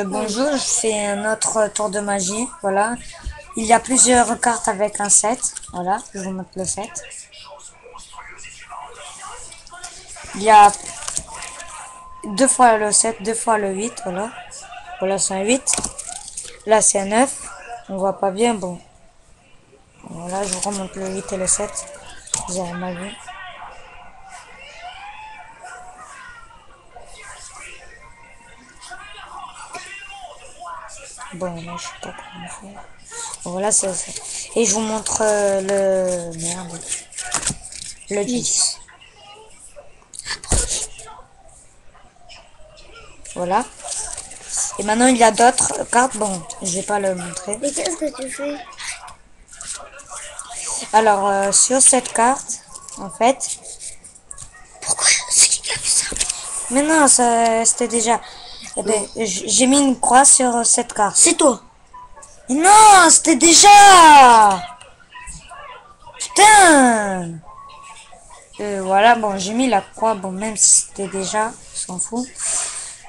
Bonjour, je fais un autre tour de magie. Voilà. Il y a plusieurs cartes avec un 7. Voilà, je vous montre le 7. Il y a deux fois le 7, deux fois le 8. Voilà. Voilà, c'est un 8. Là, c'est un 9. On voit pas bien. Bon. Voilà, je vous remonte le 8 et le 7. Vous avez mal vu. Bon, là, je sais pas comment faire. Bon, voilà, c'est ça. Et je vous montre le... Merde. Le 10. Voilà. Et maintenant, il y a d'autres cartes. Bon, je vais pas le montrer. Mais qu'est-ce que tu fais? Alors, sur cette carte, en fait... Pourquoi c'est qui a fait ça? Mais non, c'était déjà... Eh ben, j'ai mis une croix sur cette carte. C'est toi. Mais non, c'était déjà... Putain. Voilà, bon, j'ai mis la croix. Bon, même si c'était déjà, on s'en fout.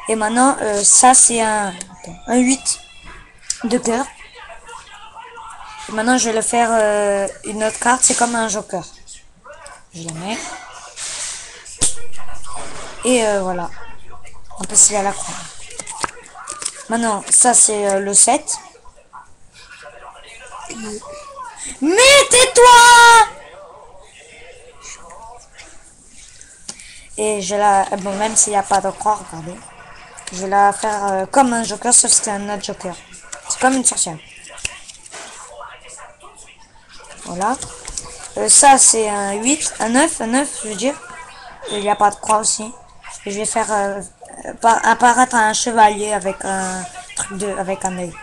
Et maintenant, ça, c'est un 8 de cœur. Et maintenant, je vais le faire une autre carte. C'est comme un joker. Je la mets. Et voilà. En plus, il y a la croix. Maintenant, ça, c'est le 7. Mais tais-toi! Et je la... Bon, même s'il n'y a pas de croix, regardez. Je vais la faire comme un joker, sauf que c'est un autre joker. C'est comme une sorcière. Voilà. Ça, c'est un 8, un 9, je veux dire. Il n'y a pas de croix aussi. Et je vais faire apparaître un chevalier avec un truc de... avec un œil.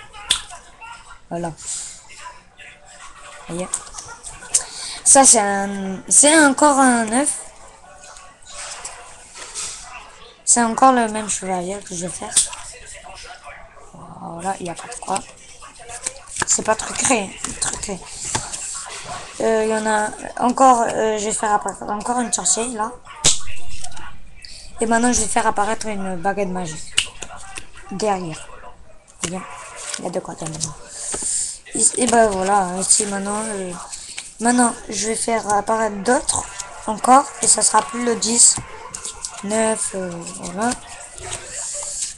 Voilà. Vous voyez. Ça, c'est encore un 9. C'est encore le même chevalier que je vais faire. Voilà, il n'y a pas de croix. C'est pas truqué. Il y en a encore, je vais faire apparaître encore une sorcière là. Et maintenant je vais faire apparaître une baguette magique. Derrière. Bien. Il y a de quoi maintenant. Et ben voilà, ici maintenant. Maintenant je vais faire apparaître d'autres encore. Et ça sera plus le 10. 9, voilà.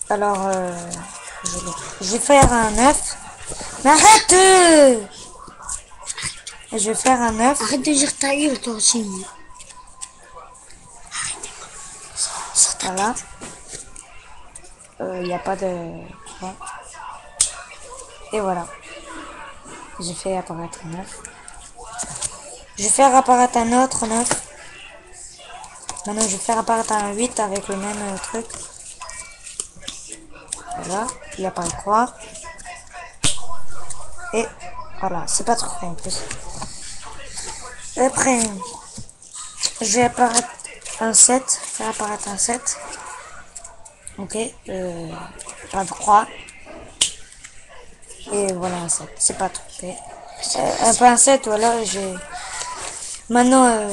Alors je vais faire un 9. Mais arrête! Et je vais faire un 9. Arrête de dire ta gueule, toi aussi. Voilà. Il n'y a pas de... Ouais. Et voilà. J'ai fait apparaître un 9. Je vais faire apparaître un autre 9. Maintenant, je vais faire apparaître un 8 avec le même truc. Voilà. Il n'y a pas de croix. Et voilà. C'est pas trop en plus. Après, je vais apparaître un 7. Faire apparaître un 7. Ok. Pas de croix. Et voilà un 7. C'est pas trompé. Pas un 7, voilà. J'ai... Maintenant,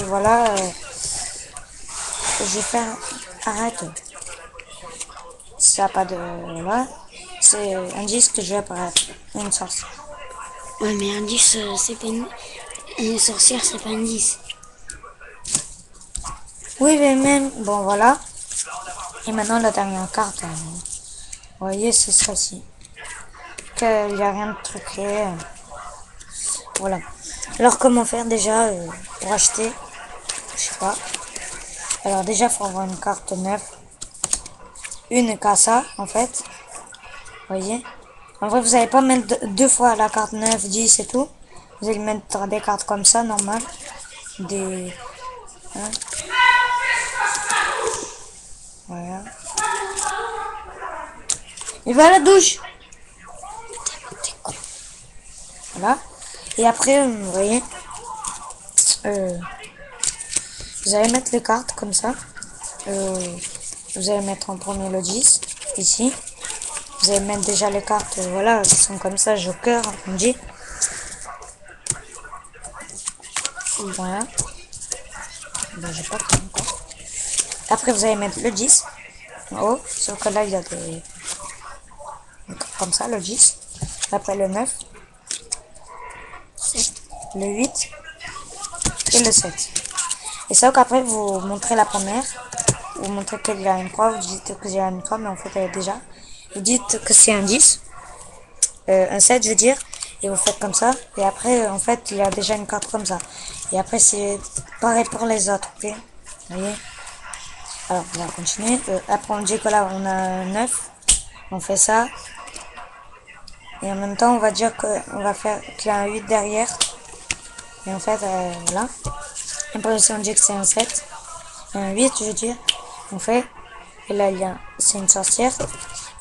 voilà. Je vais faire... Arrête. Ça n'a pas de... Voilà. C'est un disque que je vais apparaître. Une sorcière. Ouais, mais un 10, c'est pas une sorcière, c'est pas un 10. Oui, mais même... Bon, voilà. Et maintenant, la dernière carte. Vous voyez, c'est celle-ci. Qu'il n'y a rien de truqué. Voilà. Alors, comment faire déjà pour acheter? Je sais pas. Alors, déjà, il faut avoir une carte neuve. Une casa, en fait. Vous voyez? En vrai, vous n'allez pas mettre deux fois la carte 9, 10 et tout. Vous allez mettre des cartes comme ça, normal. Des... Hein? Voilà. Il va à la douche. Voilà. Et après, vous voyez, vous allez mettre les cartes comme ça. Vous allez mettre en premier le 10, ici. Vous allez mettre déjà les cartes, voilà, qui sont comme ça, joker, on dit. Voilà. Ben, j'ai pas pris encore. Après, vous allez mettre le 10 en haut. Sauf que là, il y a des comme ça, le 10. Après, le 9, 7. le 8 et le 7. Et ça, qu'après, vous montrez la première. Vous montrez qu'il y a une croix. Vous dites que j'ai une croix, mais en fait, elle est déjà. Vous dites que c'est un 10. Un 7, je veux dire. Et vous faites comme ça. Et après, en fait, il y a déjà une carte comme ça. Et après, c'est pareil pour les autres. Ok, vous voyez. Alors, on va continuer. Après, on dit que là, on a un 9. On fait ça. Et en même temps, on va dire qu'on va faire qu'il y a un 8 derrière. Et en fait, voilà. Après, si on dit que c'est un 7. Un 8, je veux dire. On fait. Et là, il y a, c'est une sorcière.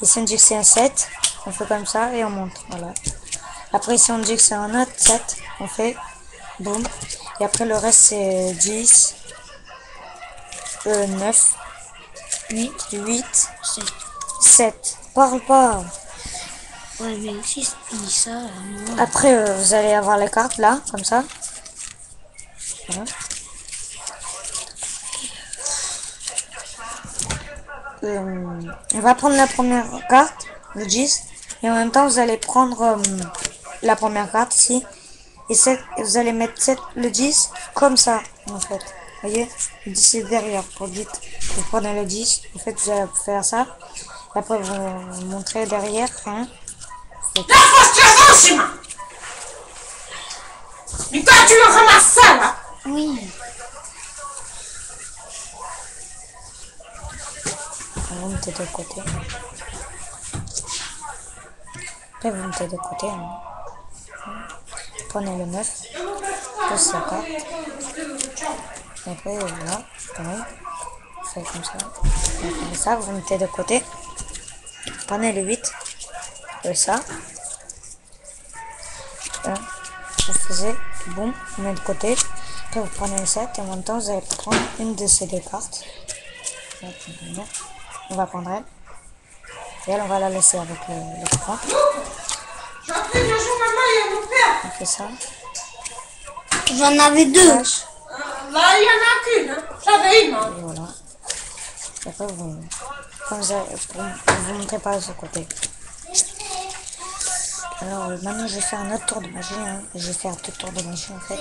Et si on dit que c'est un 7, on fait comme ça et on monte. Voilà. Après, si on dit que c'est un autre 7, on fait. Boum. Et après, le reste, c'est 10. 9. 8. 7. 7. Parle pas. Ouais, mais si tu dis ça, moi. Après, vous allez avoir les cartes là, comme ça. Voilà. On va prendre la première carte, le 10. Et en même temps, vous allez prendre la première carte ici. Et vous allez mettre le 10 comme ça, en fait. Vous voyez, le 10 est derrière. Pour vite, vous prenez le 10. En fait, vous allez faire ça. Et après, vous montrez derrière. Hein. Mais toi, tu me ramasses ça, là? Oui. Vous mettez de côté. Après, vous mettez de côté. Hein. Prenez le 9. Pose la carte. Et après, voilà. Pareil. Vous faites comme ça. Vous faites ça, vous mettez de côté. Prenez le 8. Et ça. Vous faisiez. Boum. Vous mettez de côté. Après, vous prenez le 7. Et en même temps, vous allez prendre une de ces deux cartes. On va prendre elle. Et elle, on va la laisser avec le 3. J'ai appris un jour, maman et mon père. On fait ça. J'en avais 2. Flash. Là, il y en a qu'une. Hein. J'avais une. Hein. Et voilà. Et après, quand vous montrez pas de ce côté. Alors, maintenant, je vais faire un autre tour de magie. Hein. Je vais faire 2 tours de magie, en fait.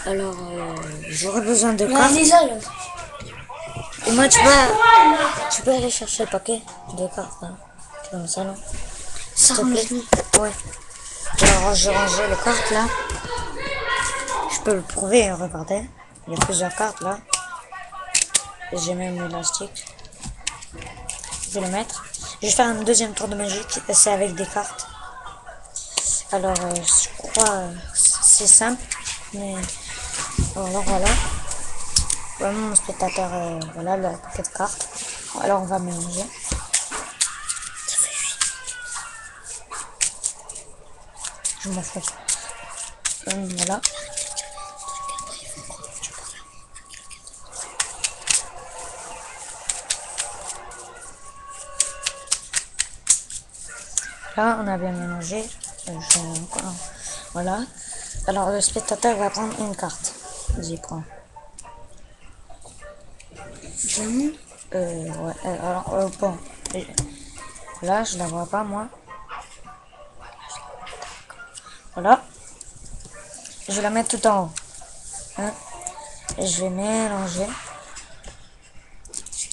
Alors, j'aurai besoin de cartes. Et moi, tu peux aller chercher le paquet de cartes, là. Dans le salon. S'il te plaît. Ouais. Alors, j'ai rangé les cartes, là. Je peux le prouver, hein, regardez. Il y a plusieurs cartes, là. J'ai même l'élastique. Je vais le mettre. Je vais faire un deuxième tour de magie. C'est avec des cartes. Alors, je crois c'est simple. Mais alors, voilà. Vraiment, mon spectateur, voilà le paquet de cartes. Alors, on va mélanger. Ça fait 8. Je m'en fous. Voilà. Là, on a bien mélangé. Voilà. Alors, le spectateur va prendre une carte. J'y prends. Ouais. Alors, bon. Là, je la vois pas, moi. Voilà. Je vais la mettre tout en haut. Hein. Et je vais mélanger.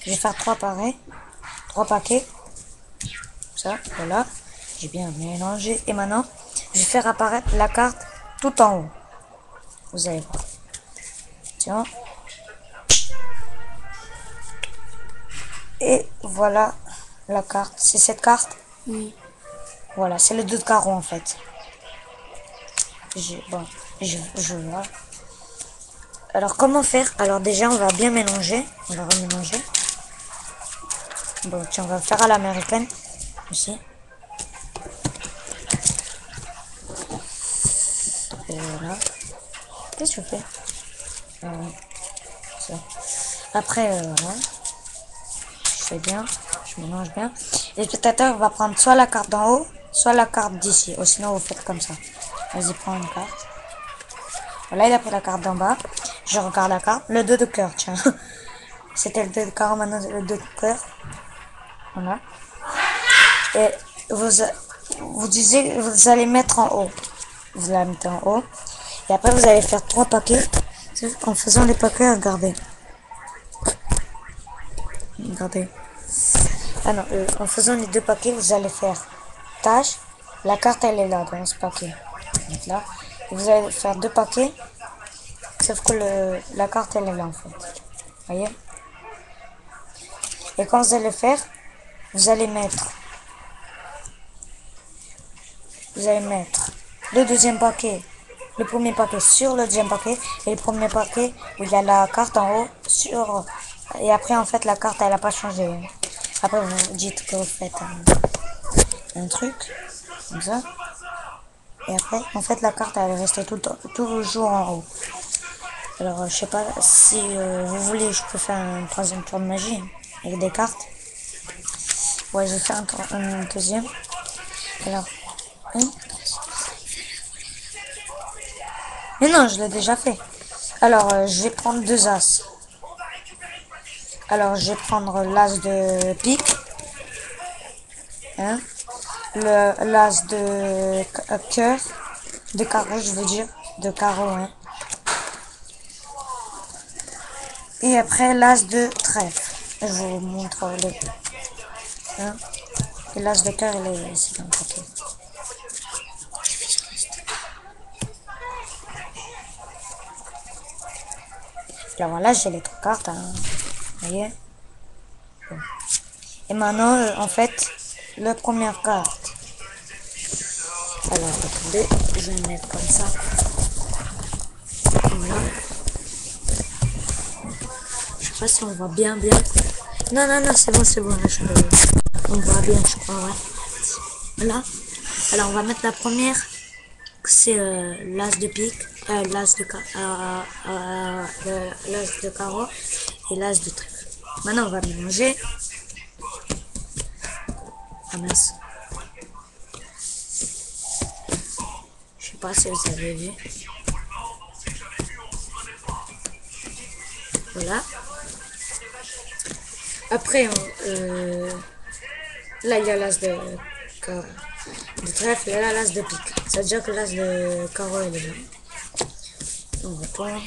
Je vais faire 3 pareils. 3 paquets. Ça, voilà. J'ai bien mélangé. Et maintenant, je vais faire apparaître la carte tout en haut. Vous allez voir. Tiens. Et voilà la carte. C'est cette carte? Oui. Voilà, c'est le 2 de carreau en fait. Bon, je vois. Alors comment faire? Alors déjà on va bien mélanger. On va remélanger. Bon, tiens, on va faire à l'américaine aussi. Et voilà. Qu'est-ce que je fais? Ça. Après, voilà. Je fais bien. Je mélange bien. Et le spectateur va prendre soit la carte d'en haut, soit la carte d'ici. Ou sinon, vous faites comme ça. Vas-y, prends une carte. Voilà, il a pris la carte d'en bas. Je regarde la carte. Le 2 de cœur, tiens. C'était le 2 de carreau, maintenant le 2 de cœur. Voilà. Et vous disiez, vous allez mettre en haut. Vous la mettez en haut. Et après, vous allez faire 3 paquets. En faisant les paquets, regardez. Regardez. Ah non, en faisant les 2 paquets, vous allez faire tâche. La carte, elle est là, dans ce paquet. Donc là. Et vous allez faire 2 paquets. Sauf que la carte, elle est là, en fait. Voyez? Et quand vous allez faire, vous allez mettre le deuxième paquet, le premier paquet sur le deuxième paquet, et le premier paquet où il y a la carte en haut sur. Et après, en fait, la carte, elle n'a pas changé. Après, vous dites que vous faites un truc, comme ça. Et après, en fait, la carte, elle est restée toujours en haut. Alors, je sais pas si vous voulez, je peux faire un troisième tour de magie avec des cartes. Ouais, je vais faire un deuxième. Alors, mais non, je l'ai déjà fait. Alors, je vais prendre 2 as. Alors, je vais prendre l'as de pique. Hein, l'as de cœur. De carreau, je veux dire. De carreau, hein. Et après, l'as de trèfle. Je vous montre le. Hein. Et l'as de cœur, il est ici dans le paquet. Là, voilà, j'ai les 3 cartes. Hein. Vous voyez? Bon. Et maintenant, en fait, la première carte. Alors, attendez, je vais mettre comme ça. Voilà. Je sais pas si on voit bien. Non, c'est bon, là, on voit bien, je crois, ouais. Voilà. Alors, on va mettre la première. C'est l'as de pique, l'as de carreau et l'as de trèfle. Maintenant, on va mélanger. Ah mince. Je sais pas si vous avez vu. Voilà. Après, là, il y a l'as de trèfle et là, l'as de pique. Ça veut dire que l'as de carreau, il est là. On va prendre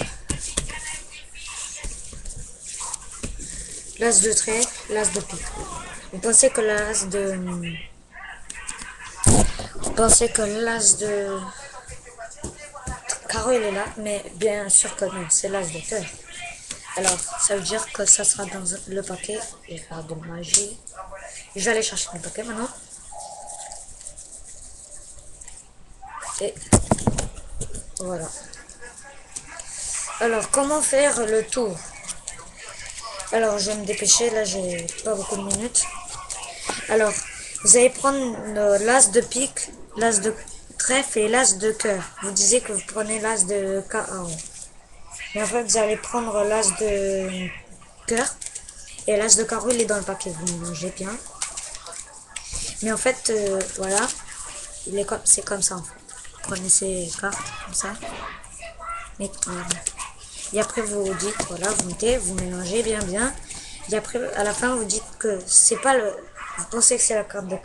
l'as de trèfle, l'as de pique. Vous pensez que l'as de carreau, il est là, mais bien sûr que non, c'est l'as de cœur. Alors, ça veut dire que ça sera dans le paquet. Je vais faire de magie. Je vais aller chercher le paquet maintenant. Et voilà. Alors, comment faire le tour? Alors, je vais me dépêcher. Là, j'ai pas beaucoup de minutes. Alors, vous allez prendre l'as de pique, l'as de trèfle et l'as de cœur. Vous disiez que vous prenez l'as de carreau. Et en fait, vous allez prendre l'as de cœur. Et l'as de carreau, il est dans le paquet. Vous mélangez bien. Mais en fait, voilà. C'est comme ça, en fait. Prenez ces cartes, comme ça. Et après, vous dites, voilà, vous mettez, vous mélangez bien. Et après, à la fin, vous dites que c'est pas le... Vous pensez que c'est la carte de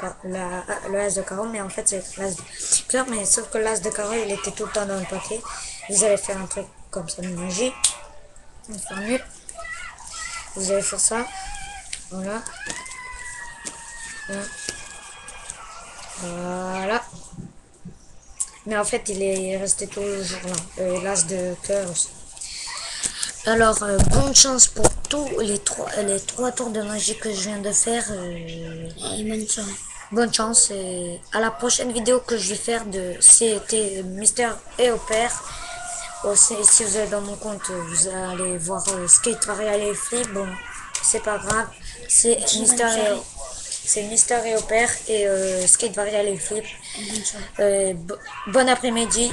le as de carreau, mais en fait, c'est l'as de cœur. Mais sauf que l'as de carreau, il était tout le temps dans le paquet. Vous allez faire un truc comme ça, mélanger. Une formule. Vous allez faire ça. Voilà. Voilà. Mais en fait, il est resté toujours là. L'as de cœur aussi. Alors, bonne chance pour tous les trois tours de magie que je viens de faire. Et bonne chance. Bonne chance et à la prochaine vidéo que je vais faire de c'était Mister et au père. Aussi, si vous êtes dans mon compte, vous allez voir Skate Varial et Flip. Bon, c'est pas grave. C'est Mister et au père et Skate Varial et Flip. Bon après-midi.